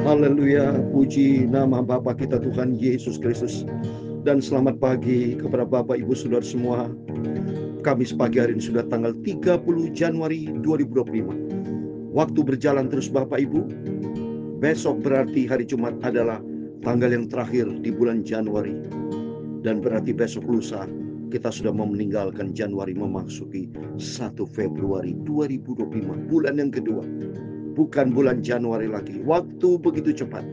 Haleluya, puji nama Bapa kita Tuhan Yesus Kristus. Dan selamat pagi kepada Bapak Ibu Saudara semua. Kamis pagi hari ini sudah tanggal 30 Januari 2025. Waktu berjalan terus Bapak Ibu. Besok berarti hari Jumat adalah tanggal yang terakhir di bulan Januari. Dan berarti besok lusa kita sudah mau meninggalkan Januari, memasuki 1 Februari 2025, bulan yang kedua. Bukan bulan Januari lagi. Waktu begitu cepat.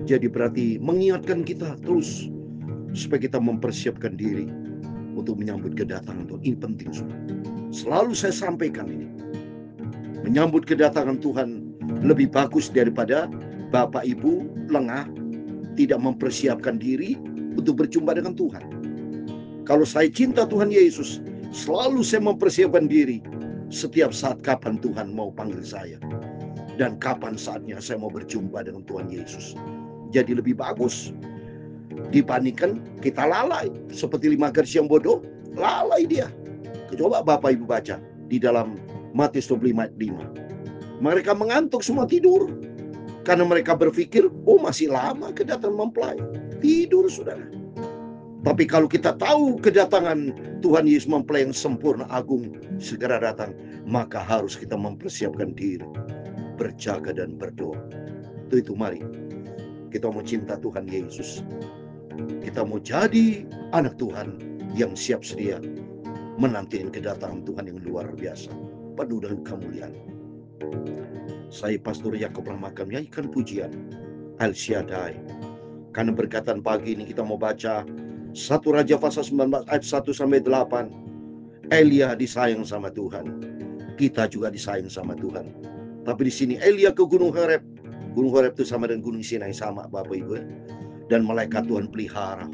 Jadi berarti mengingatkan kita terus supaya kita mempersiapkan diri untuk menyambut kedatangan Tuhan. Ini penting sudah. Selalu saya sampaikan ini. Menyambut kedatangan Tuhan lebih bagus daripada Bapak Ibu lengah, tidak mempersiapkan diri untuk berjumpa dengan Tuhan. Kalau saya cinta Tuhan Yesus, selalu saya mempersiapkan diri. Setiap saat kapan Tuhan mau panggil saya. Dan kapan saatnya saya mau berjumpa dengan Tuhan Yesus. Jadi lebih bagus dibandingkan kita lalai. Seperti 5 gadis yang bodoh, lalai dia. Coba Bapak Ibu baca di dalam Matius 25 ayat 5. Mereka mengantuk, semua tidur. Karena mereka berpikir, oh masih lama kedatangan mempelai. Tidur saudara. Tapi kalau kita tahu kedatangan Tuhan Yesus mempelai yang sempurna agung segera datang, maka harus kita mempersiapkan diri, berjaga dan berdoa. Itu mari kita mau cinta Tuhan Yesus. Kita mau jadi anak Tuhan yang siap sedia menantikan kedatangan Tuhan yang luar biasa, penuh dengan kemuliaan. Saya Pastor Yakob Rahmat menyanyikan pujian El Shaddai. Karena berkatan pagi ini kita mau baca 1 Raja pasal 19 ayat 1 sampai 8. Elia disayang sama Tuhan. Kita juga disayang sama Tuhan. Tapi di sini Elia ke Gunung Horeb. Gunung Horeb itu sama dengan Gunung Sinai, sama Bapak Ibu. Dan malaikat Tuhan pelihara.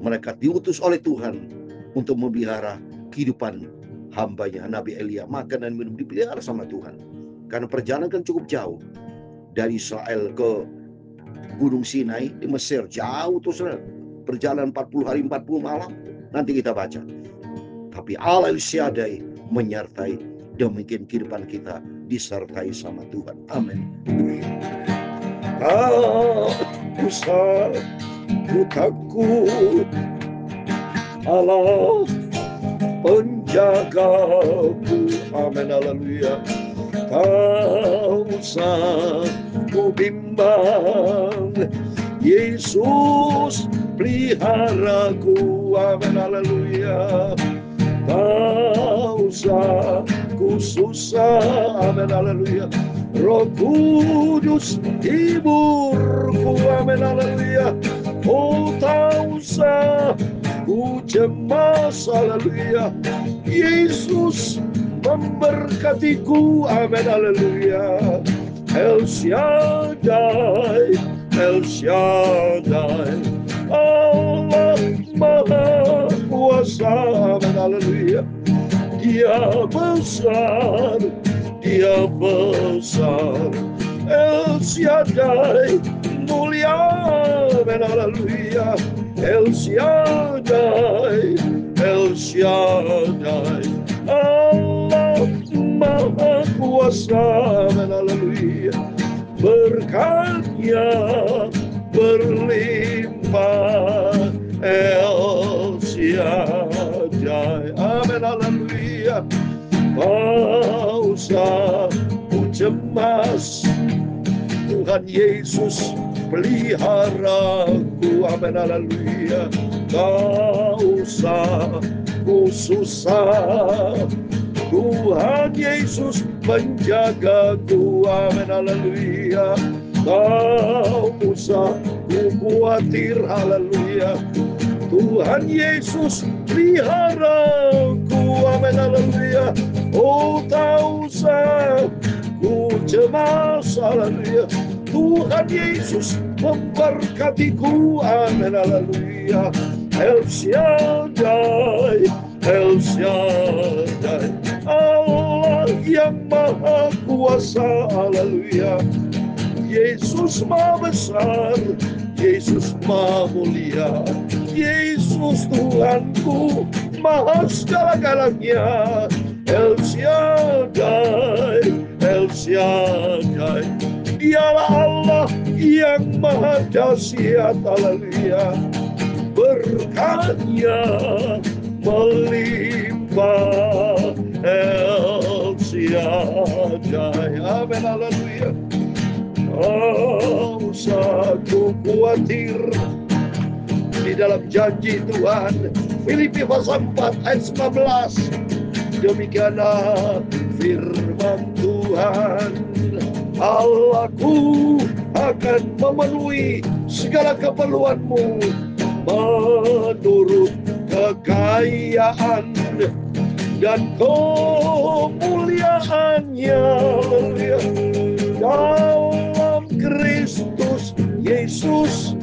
Malaikat diutus oleh Tuhan untuk memelihara kehidupan hambanya Nabi Elia. Makan dan minum dipelihara sama Tuhan. Karena perjalanan kan cukup jauh. Dari Israel ke Gunung Sinai di Mesir, jauh tuh saudara. Perjalanan 40 hari 40 malam. Nanti kita baca. Tapi Allah El Shaddai menyertai. Demikian kehidupan kita disertai sama Tuhan. Amin. Tak usah ku takut, Allah penjagaku. Amin. Haleluya. Tak usah ku bimbang, Yesus peliharaku. Amin. Haleluya. Tak usah ku susah. Amin. Haleluya. Roh Kudus hiburku. Amin. Haleluya. Oh tak usah ku cemas. Haleluya. Yesus memberkatiku. Amin. Haleluya. El Shaddai, El Shaddai, Allah Maha Kuasa. Amin. Haleluya. Dia besar, Dia besar. El Shaddai mulia. Amin. Haleluya. El Shaddai, El Shaddai, Allah Maha Kuasa. Amin. Haleluya. Berkatnya berlimpah. El Shaddai. Amin. Haleluya. Tak usah ku cemas, Tuhan Yesus peliharaku. Amin. Haleluya. Tak usah ku susah, Tuhan Yesus menjagaku. Amin. Haleluya. Tak usah ku khawatir. Haleluya. Tuhan Yesus peliharaku. Amin. Haleluya. Oh tak usah ku cemas. Haleluya. Tuhan Yesus memberkatiku. Amin. Haleluya. El Shaddai, El Shaddai, Allah yang Maha Kuasa. Haleluya. Yesus Maha Besar, Yesus Maha Mulia, Yesus Tuhanku Maha segala-galanya. El Shaddai, El Shaddai, Dialah Allah yang maha dahsyat, haleluya. Berkatnya melimpah, El Shaddai, amin, haleluya. Oh, usah ku khawatir di dalam janji Tuhan. Filipi pasal 4 ayat 19. Demikianlah firman Tuhan, Allahku akan memenuhi segala keperluanmu menurut kekayaan dan kemuliaannya dalam Kristus Yesus.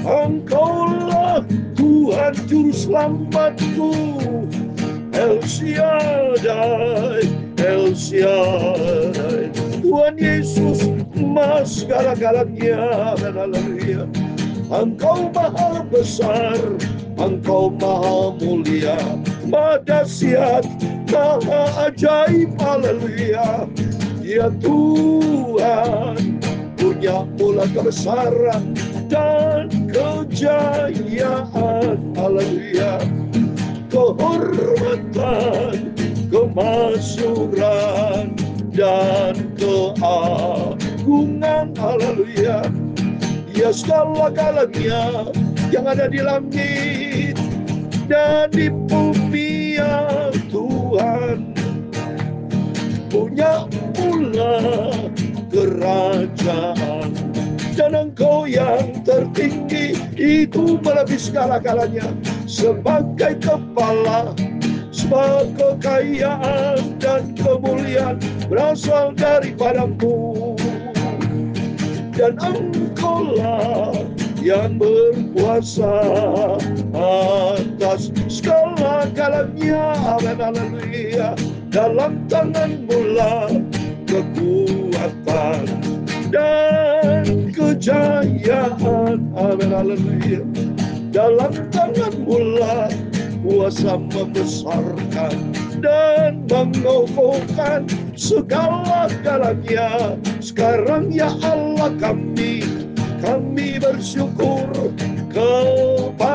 Engkaulah Tuhan Juru Selamatku, El Shaddai, El Shaddai. Tuhan Yesus Mas segala-galanya, haleluya. Engkau maha besar, Engkau maha mulia, maha dahsyat, maha ajaib, haleluya. Ya Tuhan, punya mula kebesaran dan kejayaan, haleluya. Kehormatan, kemasyuran, dan keagungan, haleluya. Ya segala-galanya yang ada di langit dan di bumi, ya Tuhan, punya mula kerajaan, dan Engkau yang tertinggi itu melebihi segala-galanya. Sebagai kepala, sebab kekayaan dan kemuliaan berasal daripadamu, dan Engkaulah yang berkuasa atas segala-galanya, amin, haleluya. Dalam tangan-Mu lah kekuatan dan kejayaan, amin, haleluya. Dalam tangan-Mu lah kuasa membesarkan dan mengokohkan segala-galanya. Sekarang ya Allah kami bersyukur kepadamu,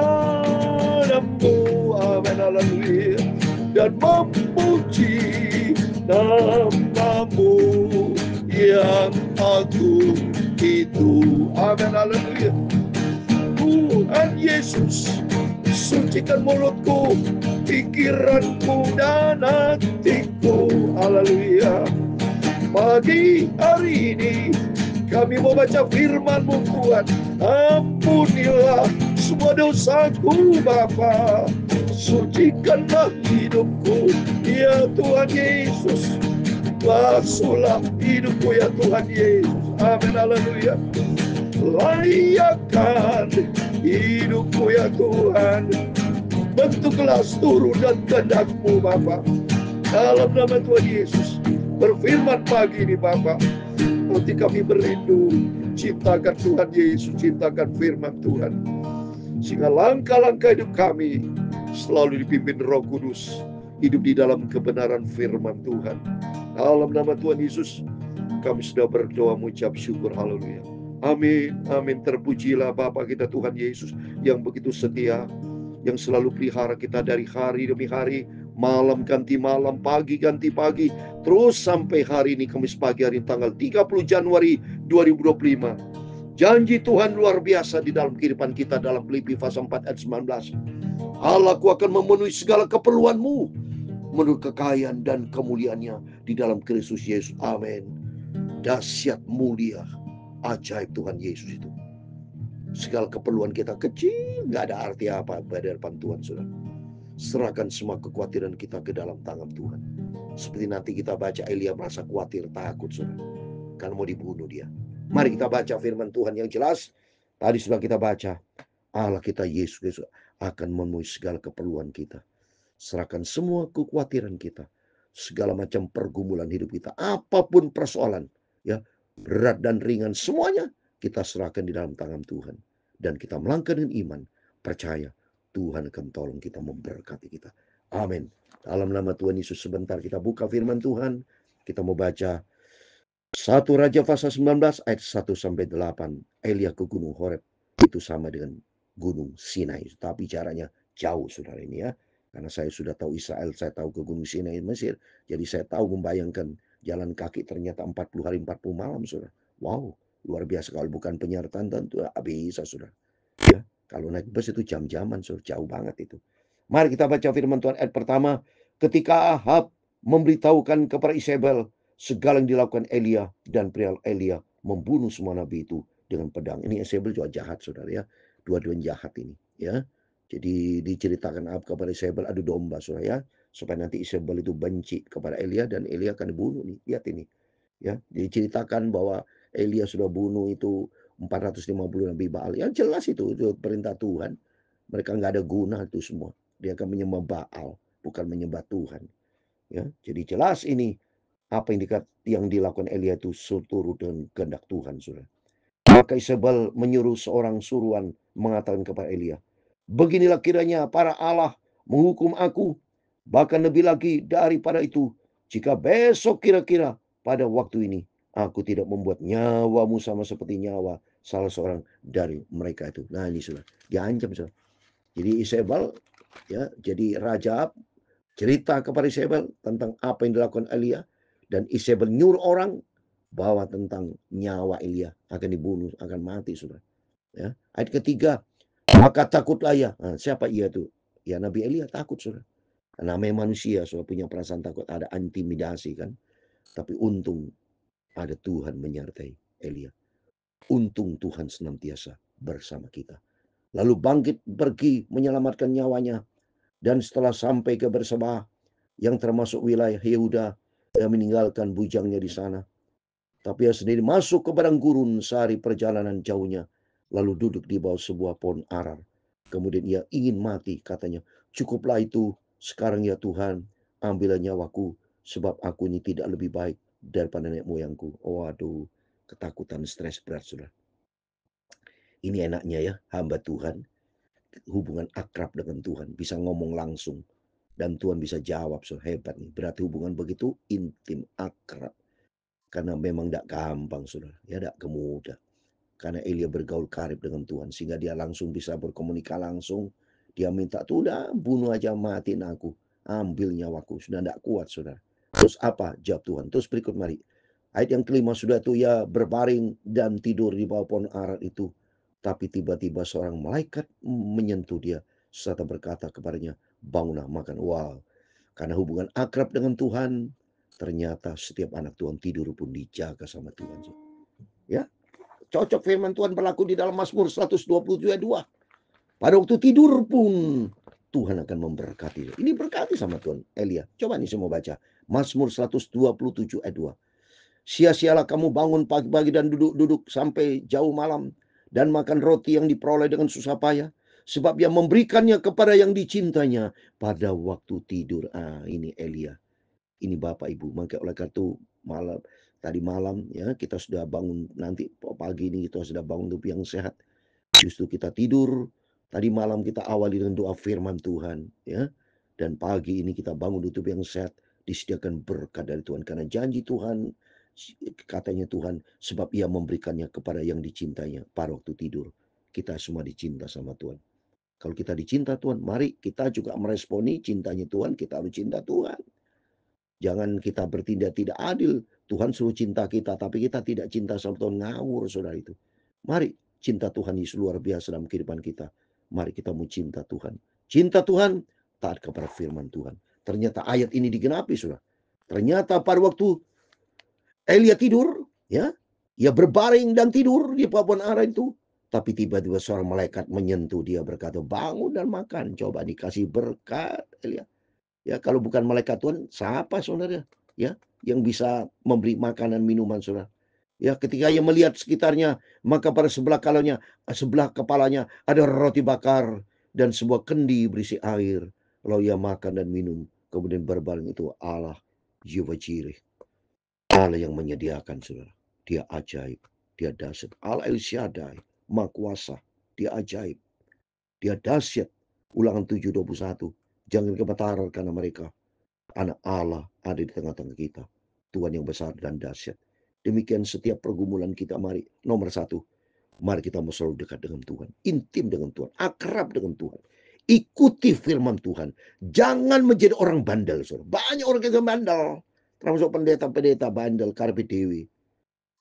amin, haleluya. Dan memuji nama-Mu yang agung itu, amin, haleluya. Tuhan Yesus, sucikan mulutku, pikiranku, dan hatiku, haleluya. Pagi hari ini kami mau baca firman-Mu, Tuhan. Ampunilah semua dosaku, Bapa. Sucikanlah hidupku, ya Tuhan Yesus. Basuhlah hidupku, ya Tuhan Yesus, amin, haleluya. Layakkan hidupku, ya Tuhan. Bentuklah seluruh dan kehendak-Mu, Bapa. Dalam nama Tuhan Yesus, berfirman pagi ini, Bapa. Hati kami berindu, ciptakan Tuhan Yesus, ciptakan firman Tuhan. Sehingga langkah-langkah hidup kami selalu dipimpin Roh Kudus, hidup di dalam kebenaran firman Tuhan. Dalam nama Tuhan Yesus, kami sudah berdoa mengucap syukur, haleluya. Amin, amin. Terpujilah Bapa kita Tuhan Yesus yang begitu setia, yang selalu pelihara kita dari hari demi hari, malam ganti malam, pagi ganti pagi, terus sampai hari ini, Kamis pagi hari tanggal 30 Januari 2025. Janji Tuhan luar biasa di dalam kehidupan kita dalam Filipi pasal 4 ayat 19. Allahku akan memenuhi segala keperluanmu menurut kekayaan dan kemuliaannya di dalam Kristus Yesus. Amin. Dahsyat, mulia, ajaib Tuhan Yesus itu. Segala keperluan kita kecil, nggak ada arti apa pada depan Tuhan, saudara. Serahkan semua kekhawatiran kita ke dalam tangan Tuhan. Seperti nanti kita baca, Elia merasa khawatir, takut, saudara, karena mau dibunuh dia. Mari kita baca firman Tuhan yang jelas. Tadi sudah kita baca, Allah kita Yesus Kristus akan memenuhi segala keperluan kita. Serahkan semua kekhawatiran kita, segala macam pergumulan hidup kita, apapun persoalan, ya, berat dan ringan, semuanya kita serahkan di dalam tangan Tuhan. Dan kita melangkah dengan iman, percaya Tuhan akan tolong kita, memberkati kita. Amin. Dalam nama Tuhan Yesus, sebentar kita buka firman Tuhan. Kita mau baca 1 Raja pasal 19 ayat 1-8. Elia ke Gunung Horeb. Itu sama dengan Gunung Sinai. Tapi jaraknya jauh, saudara ini ya. Karena saya sudah tahu Israel, saya tahu ke Gunung Sinai Mesir. Jadi saya tahu membayangkan jalan kaki ternyata 40 hari 40 malam, saudara. Wow, luar biasa. Kalau bukan penyertaan tentu bisa, saudara. Ya, kalau naik bus itu jam-jaman, saudara. Jauh banget itu. Mari kita baca firman Tuhan ayat pertama. Ketika Ahab memberitahukan kepada Isabel segala yang dilakukan Elia dan pria Elia membunuh semua nabi itu dengan pedang. Ini Isabel juga jahat, saudara ya. Dua-duanya jahat ini ya. Jadi diceritakan Ahab kepada Isabel adu domba, saudara ya. Supaya nanti Isabel itu benci kepada Elia dan Elia akan dibunuh nih. Lihat ini ya. Diceritakan bahwa Elia sudah bunuh itu 450 nabi Baal. Ya jelas itu perintah Tuhan. Mereka nggak ada guna itu semua. Dia akan menyembah Baal, bukan menyembah Tuhan. Ya, jadi jelas ini apa yang dilakukan Elia itu seturut dengan kehendak Tuhan, saudara. Maka Isabel menyuruh seorang suruhan mengatakan kepada Elia, beginilah kiranya para Allah menghukum aku, bahkan lebih lagi daripada itu, jika besok kira-kira pada waktu ini aku tidak membuat nyawamu sama seperti nyawa salah seorang dari mereka itu. Nah ini sudah diancam, saudara. Jadi Isabel ya, jadi raja cerita kepada Isabel tentang apa yang dilakukan Elia, dan Isabel nyuruh orang bahwa tentang nyawa Elia akan dibunuh, akan mati, saudara. Ya. Ayat ketiga, maka takutlah ya. Nah, siapa ia itu? Ya Nabi Elia takut, saudara. Namanya manusia, saudara, punya perasaan takut, ada intimidasi kan. Tapi untung ada Tuhan menyertai Elia. Untung Tuhan senantiasa bersama kita. Lalu bangkit pergi menyelamatkan nyawanya. Dan setelah sampai ke Berseba yang termasuk wilayah Yehuda, ia meninggalkan bujangnya di sana. Tapi ia sendiri masuk ke padang gurun sehari perjalanan jauhnya, lalu duduk di bawah sebuah pohon arar. Kemudian ia ingin mati, katanya, cukuplah itu, sekarang ya Tuhan, ambillah nyawaku, sebab aku ini tidak lebih baik daripada nenek moyangku. Waduh, ketakutan, stres berat, saudara. Ini enaknya ya, hamba Tuhan, hubungan akrab dengan Tuhan, bisa ngomong langsung. Dan Tuhan bisa jawab, so hebat nih. Berarti hubungan begitu intim, akrab. Karena memang tidak gampang, saudara. Ya tidak kemudah. Karena Elia bergaul karib dengan Tuhan. Sehingga dia langsung bisa berkomunikasi langsung. Dia minta, tuh udah bunuh aja, matiin aku. Ambil nyawaku. Sudah tidak kuat, saudara. Terus apa? Jawab Tuhan. Terus berikut mari. Ayat yang kelima, sudah tuh ya berbaring dan tidur di bawah pohon arat itu. Tapi tiba-tiba seorang malaikat menyentuh dia. Serta berkata kepadanya, bangunlah makan. Wow. Karena hubungan akrab dengan Tuhan, ternyata setiap anak Tuhan tidur pun dijaga sama Tuhan. Ya, cocok firman Tuhan berlaku di dalam Mazmur 127 ayat 2. Pada waktu tidur pun Tuhan akan memberkati. Ini berkati sama Tuhan. Elia, coba nih semua baca. Mazmur 127 ayat 2. Sia-sialah kamu bangun pagi-pagi dan duduk-duduk sampai jauh malam dan makan roti yang diperoleh dengan susah payah. Sebab dia memberikannya kepada yang dicintanya pada waktu tidur. Ini Elia. Ini Bapak Ibu. Maka oleh karena itu tadi malam ya kita sudah bangun, nanti pagi ini kita sudah bangun tubuh yang sehat. Justru kita tidur, tadi malam kita awali dengan doa firman Tuhan ya. Dan pagi ini kita bangun tubuh yang sehat, disediakan berkat dari Tuhan karena janji Tuhan, katanya Tuhan, sebab ia memberikannya kepada yang dicintanya pada waktu tidur. Kita semua dicinta sama Tuhan. Kalau kita dicinta Tuhan, mari kita juga meresponi cintanya Tuhan, kita harus cinta Tuhan. Jangan kita bertindak tidak adil. Tuhan suruh cinta kita, tapi kita tidak cinta sama Tuhan, ngawur, saudara itu. Mari cinta Tuhan Yesus luar biasa dalam kehidupan kita. Mari kita mau cinta Tuhan. Cinta Tuhan, taat kepada firman Tuhan. Ternyata ayat ini digenapi, saudara. Ternyata pada waktu Elia tidur, ya, ia berbaring dan tidur di pohon ara itu. Tapi tiba-tiba seorang malaikat menyentuh dia berkata, bangun dan makan. Coba dikasih berkat, Elia. Ya, kalau bukan malaikat Tuhan, siapa saudara? Ya, yang bisa memberi makanan minuman saudara. Ya, ketika ia melihat sekitarnya, maka pada sebelah kepalanya ada roti bakar dan sebuah kendi berisi air. Lalu ia makan dan minum. Kemudian berbaring itu Allah Yehova Jireh. Allah yang menyediakan saudara. Dia ajaib. Dia dahsyat. Allah El Shaddai. Maha Kuasa. Dia ajaib. Dia dahsyat. Ulangan 7:21. Jangan gemetar karena mereka. Anak Allah ada di tengah-tengah kita. Tuhan yang besar dan dahsyat. Demikian setiap pergumulan kita, mari nomor satu, mari kita mau selalu dekat dengan Tuhan, intim dengan Tuhan, akrab dengan Tuhan. Ikuti firman Tuhan. Jangan menjadi orang bandel, saudara. Banyak orang yang bandel, termasuk pendeta-pendeta bandel, karpe dewi.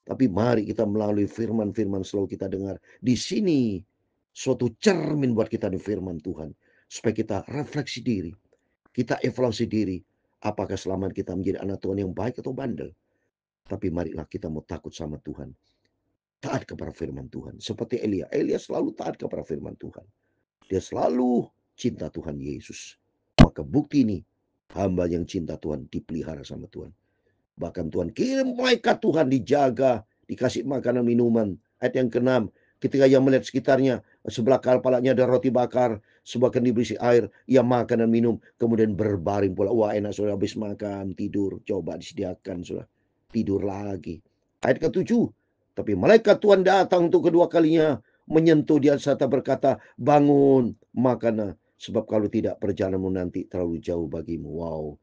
Tapi mari kita melalui firman-firman selalu kita dengar. Di sini suatu cermin buat kita di firman Tuhan. Supaya kita refleksi diri. Kita evaluasi diri. Apakah selama kita menjadi anak Tuhan yang baik atau bandel. Tapi marilah kita mau takut sama Tuhan. Taat kepada firman Tuhan. Seperti Elia. Elia selalu taat kepada firman Tuhan. Dia selalu cinta Tuhan Yesus. Maka bukti ini, hamba yang cinta Tuhan dipelihara sama Tuhan. Bahkan Tuhan kirim malaikat Tuhan, dijaga, dikasih makanan minuman. Ayat yang ke-6, ketika ia melihat sekitarnya, sebelah kepalanya ada roti bakar, sebelah kendi berisi air, ia makan dan minum, kemudian berbaring pula. Wah, enak, sudah habis makan, tidur, coba disediakan, sudah tidur lagi. Ayat ke-7, tapi malaikat Tuhan datang untuk kedua kalinya, menyentuh dia serta berkata, bangun, makanlah, sebab kalau tidak perjalananmu nanti terlalu jauh bagimu. Wow,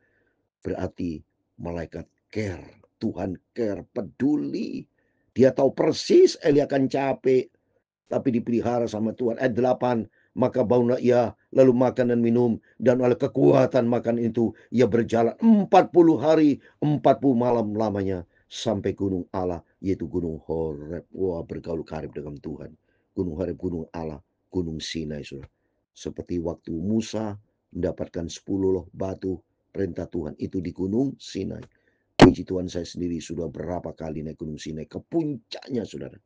berarti malaikat care, Tuhan care, peduli. Dia tahu persis Elia akan capek, tapi dipelihara sama Tuhan. Ayat 8, maka bangunlah ia, lalu makan dan minum, dan oleh kekuatan makan itu, ia berjalan 40 hari, 40 malam lamanya, sampai gunung Allah, yaitu gunung Horeb. Wah, bergaul karib dengan Tuhan. Gunung Horeb, gunung Allah, gunung Sinai, saudara. Seperti waktu Musa mendapatkan 10 loh batu, perintah Tuhan, itu di gunung Sinai. Puji Tuhan, saya sendiri sudah berapa kali naik gunung Sinai, ke puncaknya, saudara.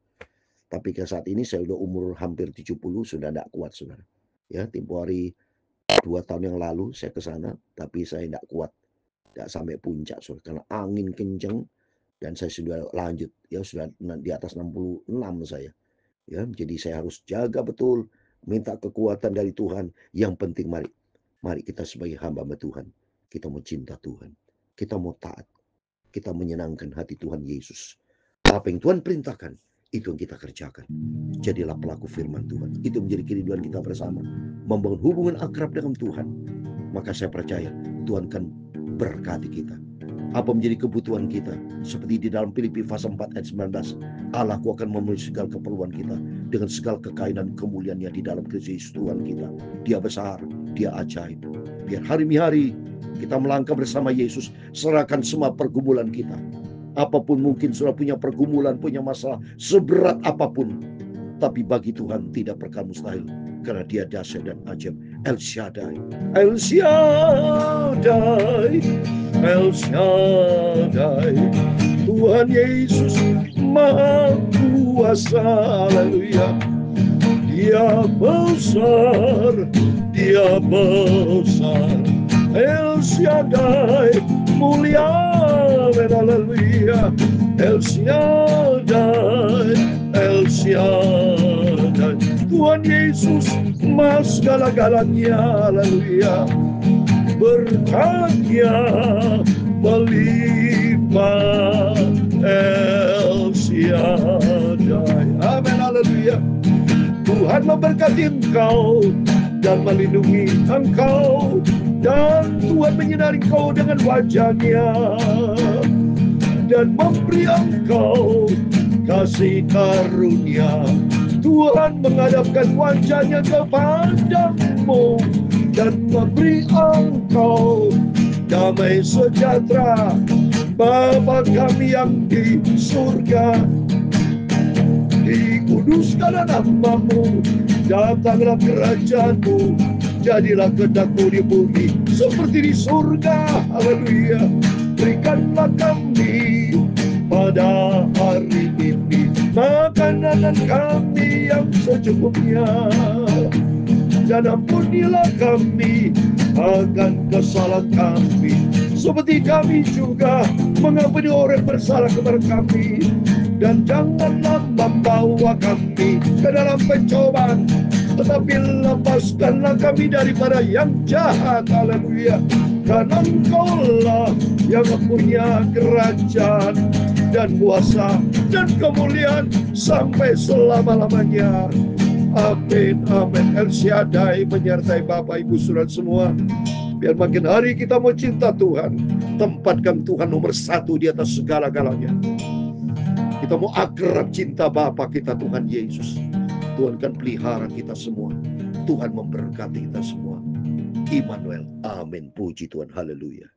Tapi ke saat ini saya sudah umur hampir 70, sudah tidak kuat, saudara. Ya, tempo hari 2 tahun yang lalu saya ke sana, tapi saya tidak kuat, tidak sampai puncak, saudara, karena angin kencang dan saya sudah lanjut, ya sudah di atas 66 saya. Ya, jadi saya harus jaga betul, minta kekuatan dari Tuhan. Yang penting mari kita sebagai hamba Tuhan, kita mau cinta Tuhan, kita mau taat, kita menyenangkan hati Tuhan Yesus. Apa yang Tuhan perintahkan, itu yang kita kerjakan. Jadilah pelaku firman Tuhan. Itu menjadi kerinduan kita bersama, membangun hubungan akrab dengan Tuhan. Maka saya percaya Tuhan akan berkati kita. Apa menjadi kebutuhan kita, seperti di dalam Filipi pasal 4 ayat 19, Allahku akan memenuhi segala keperluan kita dengan segala kekayaan dan kemuliaannya di dalam Kristus Tuhan kita. Dia besar, dia ajaib. Biar hari-hari kita melangkah bersama Yesus, serahkan semua pergumulan kita. Apapun mungkin sudah punya pergumulan, punya masalah, seberat apapun, tapi bagi Tuhan tidak perkara mustahil, karena dia dahsyat dan ajaib. El Shaddai, El Shaddai, El Shaddai, Tuhan Yesus Maha Kuasa, haleluya. Dia besar, dia besar, El Shaddai, mulia, haleluya. El Shaddai, El Shaddai, Tuhan Yesus Maha segala-galanya, haleluya. Berkatnya melimpah, El Shaddai, amin, haleluya. Tuhan memberkati engkau dan melindungi engkau, dan Tuhan menyinari engkau dengan wajah-Nya dan memberi engkau kasih karunia. Tuhan menghadapkan wajah-Nya kepadamu dan memberi engkau damai sejahtera. Bapa kami yang di surga, dikuduskanlah nama-Mu, datanglah kerajaan-Mu, jadilah kehendak-Mu di bumi seperti di surga, haleluya. Berikanlah kami pada hari ini makanan kami yang secukupnya, dan ampunilah kami akan kesalahan kami, seperti kami juga mengampuni orang bersalah kepada kami. Dan janganlah membawa kami ke dalam pencobaan, tetapi lepaskanlah kami daripada yang jahat, haleluya. Karena Engkau-lah yang mempunyai kerajaan dan kuasa dan kemuliaan sampai selama-lamanya. Amin, amin. El Shaddai menyertai Bapak Ibu Saudara semua. Biar makin hari kita mau cinta Tuhan, tempatkan Tuhan nomor 1 di atas segala-galanya. Kita mau akrab cinta Bapa kita Tuhan Yesus. Tuhan kan pelihara kita semua. Tuhan memberkati kita semua. Immanuel. Amin. Puji Tuhan. Haleluya.